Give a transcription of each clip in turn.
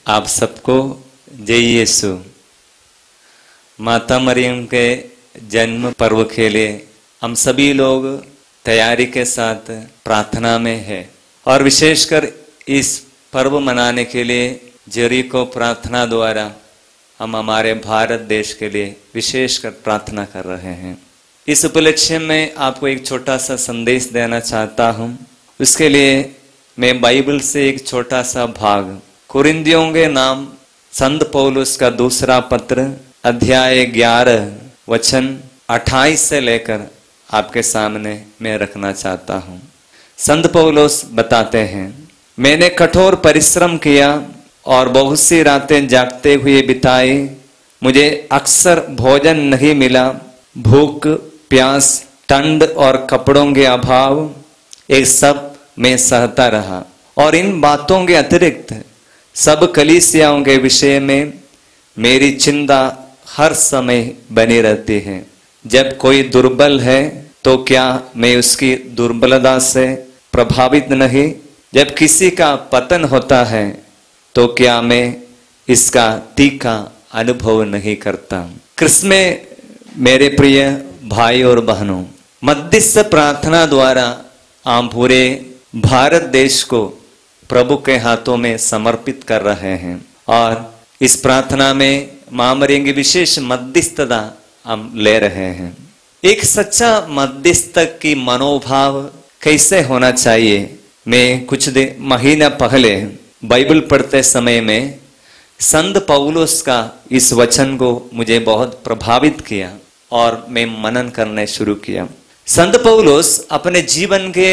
आप सबको जय यीशु। माता मरियम के जन्म पर्व के लिए हम सभी लोग तैयारी के साथ प्रार्थना में है और विशेषकर इस पर्व मनाने के लिए जेरिको प्रार्थना द्वारा हम हमारे भारत देश के लिए विशेषकर प्रार्थना कर रहे हैं। इस उपलक्ष्य में आपको एक छोटा सा संदेश देना चाहता हूं। उसके लिए मैं बाइबल से एक छोटा सा भाग कुरिन्थियों के नाम संत पौलुस का दूसरा पत्र अध्याय 11 वचन 28 से लेकर आपके सामने मैं रखना चाहता हूं। संत पौलुस बताते हैं, मैंने कठोर परिश्रम किया और बहुत सी रातें जागते हुए बिताई। मुझे अक्सर भोजन नहीं मिला, भूख प्यास ठंड और कपड़ों के अभाव एक सब मैं सहता रहा। और इन बातों के अतिरिक्त सब कलीसियाओं के विषय में मेरी चिंता हर समय बनी रहती है। जब कोई दुर्बल है तो क्या मैं उसकी दुर्बलता से प्रभावित नहीं? जब किसी का पतन होता है तो क्या मैं इसका तीखा अनुभव नहीं करता? क्रिस्त में मेरे प्रिय भाई और बहनों, मध्यस्थ प्रार्थना द्वारा हम पूरे भारत देश को प्रभु के हाथों में समर्पित कर रहे हैं और इस प्रार्थना में मां मरियम की विशेष मध्यस्थता हम ले रहे हैं। एक सच्चा मध्यस्थ की मनोभाव कैसे होना चाहिए? मैं कुछ महीना पहले बाइबल पढ़ते समय में संत पौलुस का इस वचन को मुझे बहुत प्रभावित किया और मैं मनन करने शुरू किया। संत पौलुस अपने जीवन के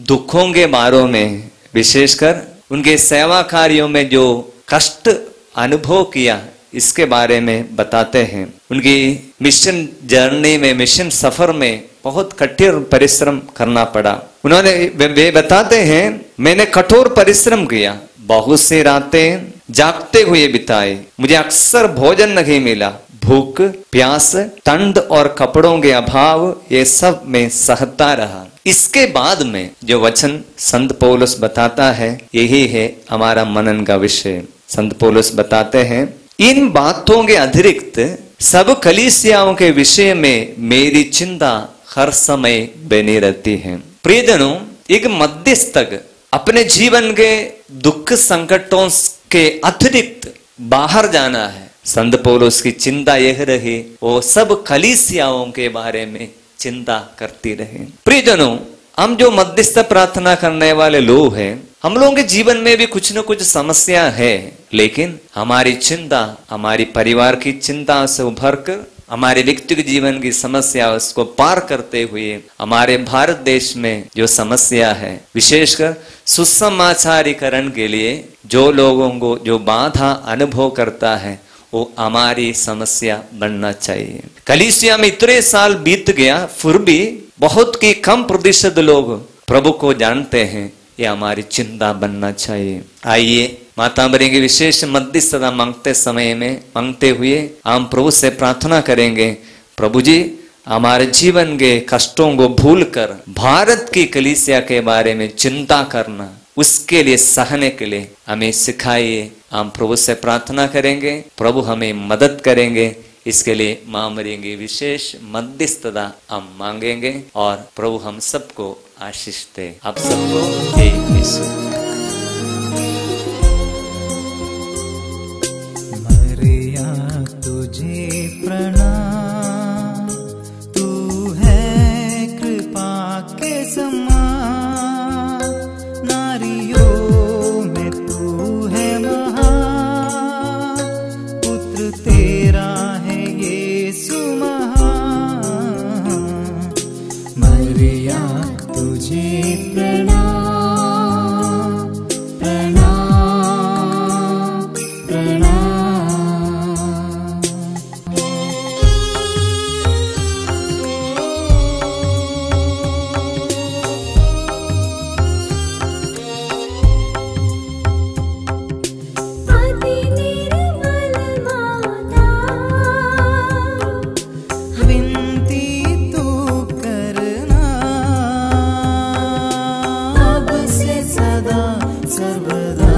दुखों के बारे में, विशेषकर उनके सेवा कार्यों में जो कष्ट अनुभव किया, इसके बारे में बताते हैं। उनकी मिशन जर्नी में, मिशन सफर में बहुत कठिन परिश्रम करना पड़ा। उन्होंने वे बताते हैं, मैंने कठोर परिश्रम किया, बहुत सी रातें जागते हुए बिताए, मुझे अक्सर भोजन नहीं मिला, भूख प्यास ठंड और कपड़ों के अभाव ये सब मैं सहता रहा। इसके बाद में जो वचन संत पौलुस बताता है, यही है हमारा मनन का विषय। संत पौलुस बताते हैं, इन बातों के अतिरिक्त सब कलीसियाओं के विषय में मेरी चिंता हर समय बनी रहती है। प्रियजनों, एक मध्यस्थक अपने जीवन के दुख संकटों के अतिरिक्त बाहर जाना है। संत पौलुस की चिंता यह रही, वो सब कलीसियाओं के बारे में चिंता करती रहे। प्रियजनों, हम जो मध्यस्थ प्रार्थना करने वाले लोग हैं, हम लोगों के जीवन में भी कुछ न कुछ समस्या है, लेकिन हमारी चिंता हमारी परिवार की चिंता से उभर कर हमारे व्यक्तिगत जीवन की समस्या उसको पार करते हुए हमारे भारत देश में जो समस्या है, विशेषकर सुसमाचारीकरण के लिए जो लोगों को जो बाधा अनुभव करता है, वो हमारी समस्या बनना चाहिए। कलीसिया में इतने साल बीत गया, फिर भी बहुत की कम प्रतिशत लोग प्रभु को जानते हैं। ये हमारी चिंता बनना चाहिए। आइए माता मरियम की विशेष मध्यस्थता मांगते हुए हम प्रभु से प्रार्थना करेंगे, प्रभु जी हमारे जीवन के कष्टों को भूलकर भारत की कलीसिया के बारे में चिंता करना, उसके लिए सहने के लिए हमें सिखाइए। हम प्रभु से प्रार्थना करेंगे, प्रभु हमें मदद करेंगे। इसके लिए मां मरियम की विशेष मध्यस्थता हम मांगेंगे और प्रभु हम सबको आशीष दे। आप सबको जय यीशु। मरिया तुझे प्रणाम, तू है कृपा के समान, नारियों में तू है महान, पुत्र तेरा है यीशु महान। मरिया तुझे प्रणाम, प्रणाम, प्रणाम। आदि निर्मल माता, विनती तू करना, अब से सदा सर्वदा।